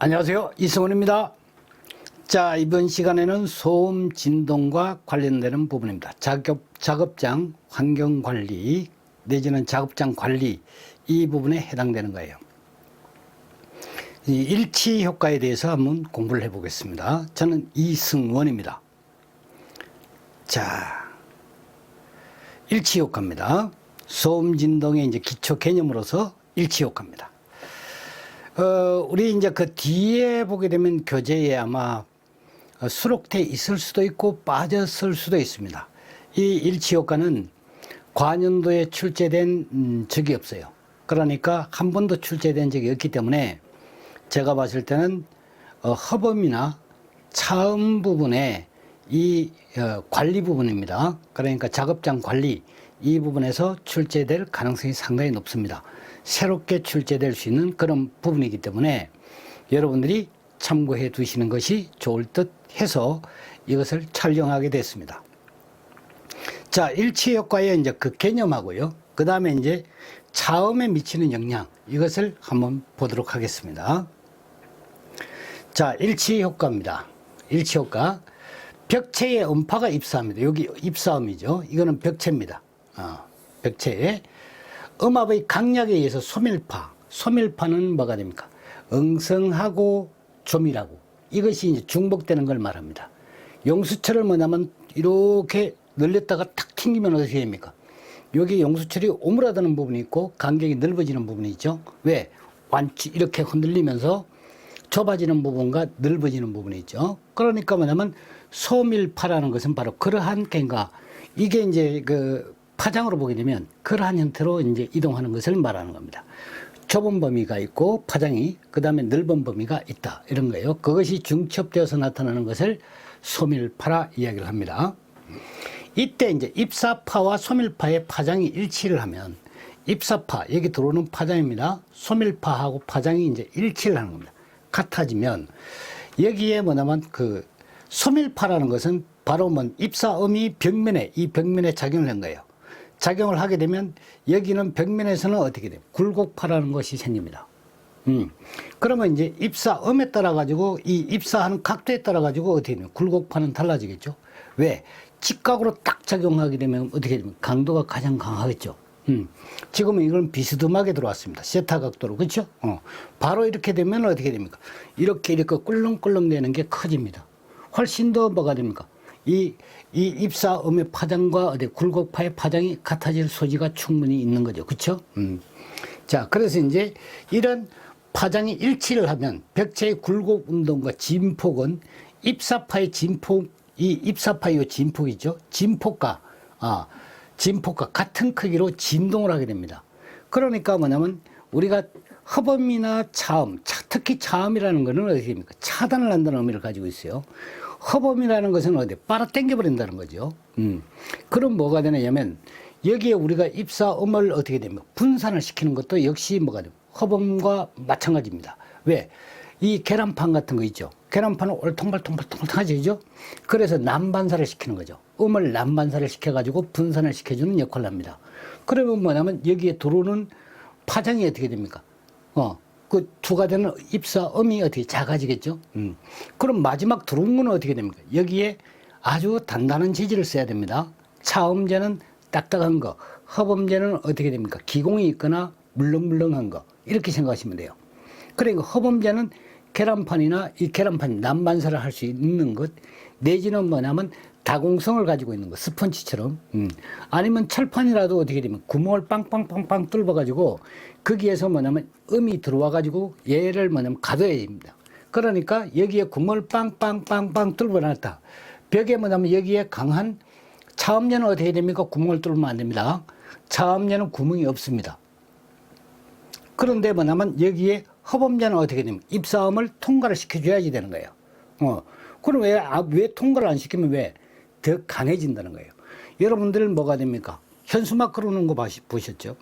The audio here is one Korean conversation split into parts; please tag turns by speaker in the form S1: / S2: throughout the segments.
S1: 안녕하세요. 이승훈입니다. 자, 이번 시간에는 소음 진동과 관련되는 부분입니다. 작업장 환경관리 내지는 작업장 관리 이 부분에 해당되는 거예요. 이 일치 효과에 대해서 한번 공부를 해보겠습니다. 저는 이승원입니다. 자, 일치 효과입니다. 소음 진동의 이제 기초 개념으로서 일치 효과입니다. 우리 이제 그 뒤에 보게 되면 교재에 아마 수록돼 있을 수도 있고 빠졌을 수도 있습니다. 이 일치 효과는 관연도에 출제된 적이 없어요. 그러니까 한 번도 출제된 적이 없기 때문에 제가 봤을 때는 허범이나 차음 부분에 이 관리 부분입니다. 그러니까 작업장 관리 이 부분에서 출제될 가능성이 상당히 높습니다. 새롭게 출제될 수 있는 그런 부분이기 때문에 여러분들이 참고해 두시는 것이 좋을 듯 해서 이것을 촬영하게 됐습니다. 자, 일치 효과의 이제 그 개념하고요. 그 다음에 이제 차음에 미치는 영향, 이것을 한번 보도록 하겠습니다. 자, 일치 효과입니다. 일치 효과. 벽체에 음파가 입사합니다. 여기 입사음이죠. 이거는 벽체입니다. 벽체에. 음압의 강약에 의해서 소밀파는 뭐가 됩니까? 엉성하고 조밀하고 이것이 이제 중복되는 걸 말합니다. 용수철을 뭐냐면 이렇게 늘렸다가 탁 튕기면 어떻게 됩니까? 여기 용수철이 오므라드는 부분이 있고 간격이 넓어지는 부분이 있죠. 왜? 이렇게 흔들리면서 좁아지는 부분과 넓어지는 부분이 있죠. 그러니까 뭐냐면 소밀파라는 것은 바로 그러한 갱가 이게 이제 그 파장으로 보게 되면 그러한 형태로 이제 이동하는 것을 말하는 겁니다. 좁은 범위가 있고 파장이 그 다음에 넓은 범위가 있다 이런 거예요. 그것이 중첩되어서 나타나는 것을 소밀파라 이야기를 합니다. 이때 이제 입사파와 소밀파의 파장이 일치를 하면 입사파 여기 들어오는 파장입니다. 소밀파하고 파장이 이제 일치를 하는 겁니다. 같아지면 여기에 뭐냐면 그 소밀파라는 것은 바로 뭐 입사음이 이 벽면에 작용을 한 거예요. 작용을 하게 되면 여기는 벽면에서는 어떻게 돼요? 굴곡파라는 것이 생깁니다. 그러면 이제 입사음에 따라 가지고 이 입사하는 각도에 따라 가지고 어떻게 되면 굴곡파는 달라지겠죠. 왜? 직각으로 딱 작용하게 되면 어떻게 되면 강도가 가장 강하겠죠. 지금은 이건 비스듬하게 들어왔습니다. 세타 각도로. 그렇죠? 바로 이렇게 되면 어떻게 됩니까? 이렇게 꿀렁꿀렁 되는 게 커집니다. 훨씬 더 뭐가 됩니까? 이 입사음의 파장과 어디 굴곡파의 파장이 같아질 소지가 충분히 있는 거죠. 그렇죠? 자, 그래서 이제 이런 파장이 일치를 하면 벽체의 굴곡 운동과 진폭은 입사파의 진폭, 이 입사파의 진폭이죠. 진폭과 같은 크기로 진동을 하게 됩니다. 그러니까 뭐냐면 우리가 허범이나 차음, 특히 차음이라는 것은 어떻게 됩니까? 차단을 한다는 의미를 가지고 있어요. 허범이라는 것은 어디 빨아당겨 버린다는 거죠. 그럼 뭐가 되냐면 여기에 우리가 입사음을 어떻게 됩니까? 분산을 시키는 것도 역시 뭐가 돼요? 허범과 마찬가지입니다. 왜? 이 계란판 같은 거 있죠. 계란판은 올통발통하죠. 그래서 난반사를 시키는 거죠. 음을 난반사를 시켜가지고 분산을 시켜주는 역할을 합니다. 그러면 뭐냐면 여기에 들어오는 파장이 어떻게 됩니까? 그 주가 되는 입사음이 어떻게 작아지겠죠? 그럼 마지막 들어온 거는 어떻게 됩니까? 여기에 아주 단단한 재질을 써야 됩니다. 차음제는 딱딱한 거, 허범제는 어떻게 됩니까? 기공이 있거나 물렁물렁한 거 이렇게 생각하시면 돼요. 그러니까 허범제는 계란판이나 이 계란판 난반사를 할 수 있는 것 내지는 뭐냐면 다공성을 가지고 있는 거 스펀지처럼 아니면 철판이라도 어떻게 되면 구멍을 빵빵빵빵 뚫어가지고 거기에서 뭐냐면 음이 들어와가지고 얘를 뭐냐면 가둬야 됩니다. 그러니까 여기에 구멍을 빵빵빵빵 뚫어놨다. 벽에 뭐냐면 여기에 강한 차음제는 어떻게 됩니까? 구멍을 뚫으면 안 됩니다. 차음제는 구멍이 없습니다. 그런데 뭐냐면 여기에 허범제는 어떻게 됩니까? 입사음을 통과를 시켜줘야지 되는 거예요. 그럼 왜 통과를 안 시키면 왜? 더 강해진다는 거예요. 여러분들 뭐가 됩니까? 현수막 그러는 거 보셨죠?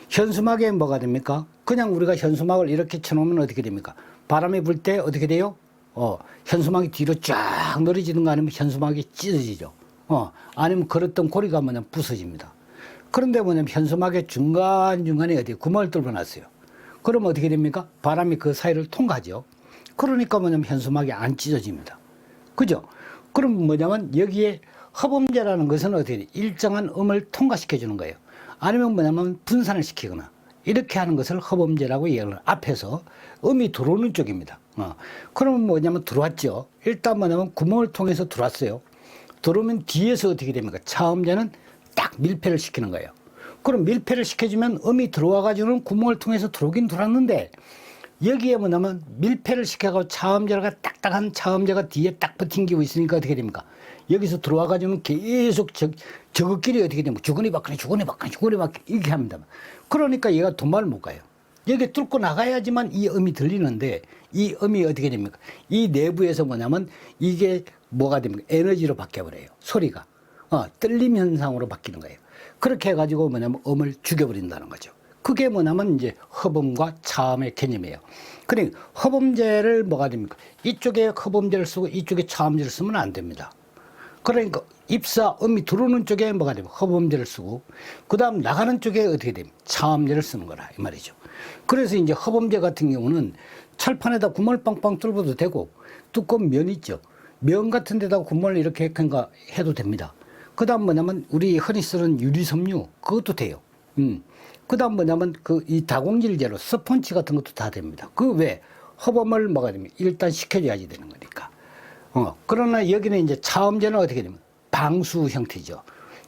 S1: 현수막에 뭐가 됩니까? 그냥 우리가 현수막을 이렇게 쳐놓으면 어떻게 됩니까? 바람이 불 때 어떻게 돼요? 현수막이 뒤로 쫙 늘어지는 거 아니면 현수막이 찢어지죠. 아니면 걸었던 고리가 부서집니다. 그런데 현수막의 중간중간에 어디 구멍을 뚫어놨어요. 그러면 어떻게 됩니까? 바람이 그 사이를 통과하죠. 그러니까 뭐냐면 현수막이 안 찢어집니다. 그죠? 그럼 뭐냐면 여기에 허범제라는 것은 어떻게 돼? 일정한 음을 통과시켜 주는 거예요. 아니면 뭐냐면 분산을 시키거나 이렇게 하는 것을 허범제라고 얘기를 앞에서 음이 들어오는 쪽입니다. 그러면 뭐냐면 들어왔죠. 일단 뭐냐면 구멍을 통해서 들어왔어요. 들어오면 뒤에서 어떻게 됩니까? 차음제는 딱 밀폐를 시키는 거예요. 그럼 밀폐를 시켜주면 음이 들어와가지고는 구멍을 통해서 들어오긴 들어왔는데 여기에 뭐냐면 밀폐를 시켜가지고 차음제가 딱딱한 차음제가 뒤에 딱 버팅기고 있으니까 어떻게 됩니까? 여기서 들어와가지고는 계속 저것끼리 어떻게 됩니까? 주거니 받거니 주거니 받거니 주거니 받거니 이렇게 합니다. 그러니까 얘가 도말을 못 가요. 여기 뚫고 나가야지만 이 음이 들리는데 이 음이 어떻게 됩니까? 이 내부에서 뭐냐면 이게 뭐가 됩니까? 에너지로 바뀌어버려요. 소리가. 떨림 현상으로 바뀌는 거예요. 그렇게 해가지고 뭐냐면 음을 죽여버린다는 거죠. 그게 뭐냐면 이제 허범과 차음의 개념이에요. 그러니까 허범제를 뭐가 됩니까? 이쪽에 허범제를 쓰고 이쪽에 차음제를 쓰면 안 됩니다. 그러니까 입사 음이 들어오는 쪽에 뭐가 되면 허범제를 쓰고 그 다음 나가는 쪽에 어떻게 되면 차음제를 쓰는 거라 이 말이죠. 그래서 이제 허범제 같은 경우는 철판에다 구멍을 빵빵 뚫어도 되고 두꺼운 면 있죠. 면 같은 데다가 구멍을 이렇게 그러니까 해도 됩니다. 그 다음 뭐냐면 우리 흔히 쓰는 유리섬유 그것도 돼요. 그 다음 뭐냐면 이 다공질제로 스펀지 같은 것도 다 됩니다. 그 왜 허범을 뭐가 되면 일단 식혀줘야지 되는 거니까. 그러나 여기는 이제 차음제는 어떻게 되면 방수 형태죠.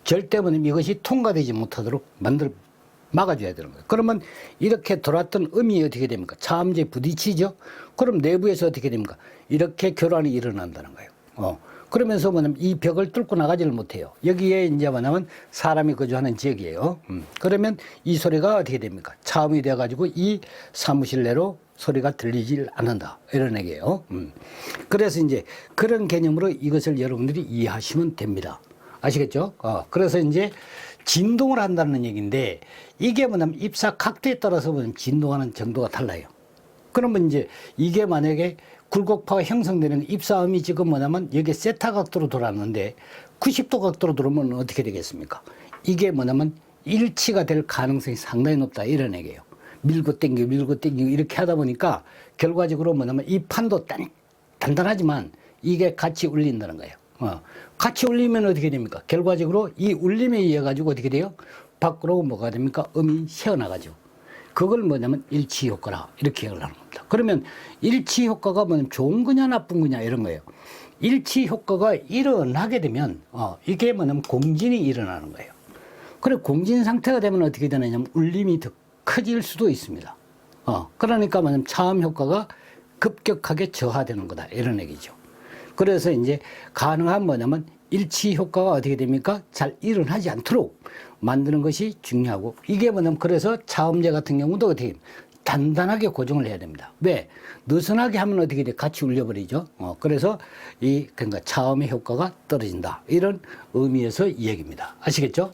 S1: 절대 뭐냐면 이것이 통과되지 못하도록 막아줘야 되는 거예요. 그러면 이렇게 돌았던 음이 어떻게 됩니까? 차음제에 부딪히죠. 그럼 내부에서 어떻게 됩니까? 이렇게 교란이 일어난다는 거예요. 그러면서 뭐냐면 이 벽을 뚫고 나가지를 못해요. 여기에 이제 뭐냐면 사람이 거주하는 지역이에요. 그러면 이 소리가 어떻게 됩니까? 차음이 돼가지고 이 사무실 내로 소리가 들리질 않는다. 이런 얘기예요. 그래서 이제 그런 개념으로 이것을 여러분들이 이해하시면 됩니다. 아시겠죠? 그래서 이제 진동을 한다는 얘기인데 이게 뭐냐면 입사 각도에 따라서 뭐냐면 진동하는 정도가 달라요. 그러면 이제 이게 만약에 굴곡파가 형성되는 입사음이 지금 뭐냐면 여기 세타 각도로 돌았는데 90도 각도로 들어오면 어떻게 되겠습니까? 이게 뭐냐면 일치가 될 가능성이 상당히 높다 이런 얘기예요. 밀고 땡기고 이렇게 하다 보니까 결과적으로 뭐냐면 이 판도 단단하지만 이게 같이 울린다는 거예요. 같이 울리면 어떻게 됩니까? 결과적으로 이 울림에 의해 가지고 어떻게 돼요? 밖으로 뭐가 됩니까? 음이 새어나가죠. 그걸 뭐냐면 일치 효과라 이렇게 얘기를 하는 겁니다. 그러면 일치 효과가 뭐냐면 좋은 거냐 나쁜 거냐 이런 거예요. 일치 효과가 일어나게 되면 이게 뭐냐면 공진이 일어나는 거예요. 그래 공진 상태가 되면 어떻게 되느냐면 울림이 더 커질 수도 있습니다. 그러니까 뭐냐면 차음 효과가 급격하게 저하되는 거다 이런 얘기죠. 그래서 이제 가능한 뭐냐면 일치 효과가 어떻게 됩니까? 잘 일어나지 않도록 만드는 것이 중요하고 이게 뭐냐면 그래서 차음제 같은 경우도 어떻게 단단하게 고정을 해야 됩니다. 왜? 느슨하게 하면 어떻게 돼? 같이 울려버리죠. 그래서 그러니까 차음의 효과가 떨어진다. 이런 의미에서 이 얘기입니다. 아시겠죠?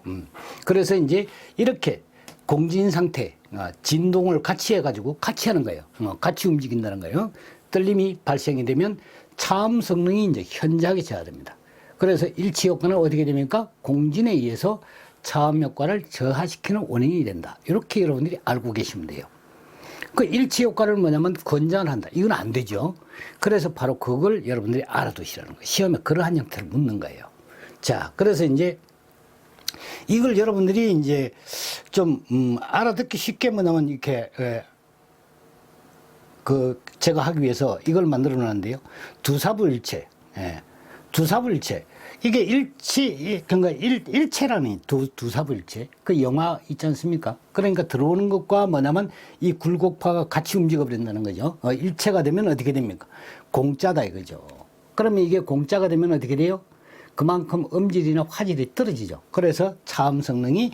S1: 그래서 이제 이렇게 공진 상태, 진동을 같이 해가지고 같이 하는 거예요. 같이 움직인다는 거예요. 떨림이 발생이 되면 차음 성능이 이제 현저하게 저하됩니다. 그래서 일치 효과는 어떻게 됩니까? 공진에 의해서 차음 효과를 저하시키는 원인이 된다. 이렇게 여러분들이 알고 계시면 돼요. 그 일치 효과를 뭐냐면 권장을 한다. 이건 안 되죠. 그래서 바로 그걸 여러분들이 알아두시라는 거예요. 시험에 그러한 형태를 묻는 거예요. 자, 그래서 이제 이걸 여러분들이 이제 좀 알아듣기 쉽게 뭐냐면 이렇게 제가 하기 위해서 이걸 만들어 놨는데요. 두사부일체. 두사부일체. 이게 그러니까 일체라는 두사부일체. 그 영화 있지 않습니까? 그러니까 들어오는 것과 뭐냐면 이 굴곡파가 같이 움직여 버린다는 거죠. 일체가 되면 어떻게 됩니까? 공짜다 이거죠. 그러면 이게 공짜가 되면 어떻게 돼요? 그만큼 음질이나 화질이 떨어지죠. 그래서 차음 성능이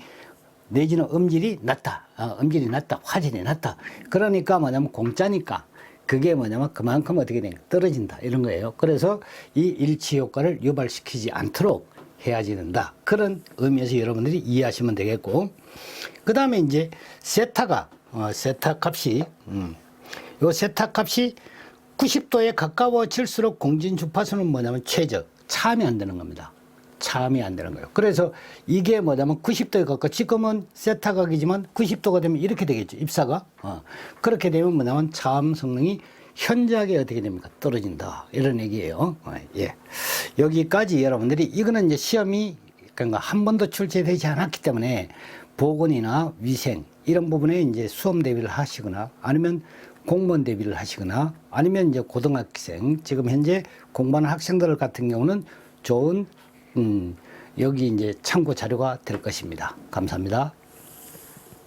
S1: 내지는 음질이 낮다. 화질이 낮다. 그러니까 뭐냐면 공짜니까 그게 뭐냐면 그만큼 어떻게 되냐 떨어진다 이런 거예요. 그래서 이 일치 효과를 유발시키지 않도록 해야지 된다. 그런 의미에서 여러분들이 이해하시면 되겠고, 그 다음에 이제 세타 값이 요 세타 값이 90도에 가까워질수록 공진 주파수는 뭐냐면 최저 차음이 안 되는 겁니다. 차음이 안 되는 거예요. 그래서 이게 뭐냐면 90도에 가까워, 지금은 세타 각이지만 90도가 되면 이렇게 되겠죠. 입사가. 그렇게 되면 뭐냐면 차음 성능이 현저하게 어떻게 됩니까? 떨어진다. 이런 얘기예요. 예. 여기까지 여러분들이 이거는 이제 시험이 그러니까 한 번도 출제되지 않았기 때문에 보건이나 위생 이런 부분에 이제 수험 대비를 하시거나 아니면 공무원 대비를 하시거나 아니면 이제 고등학생 지금 현재 공부하는 학생들 같은 경우는 좋은 여기 이제 참고 자료가 될 것입니다. 감사합니다.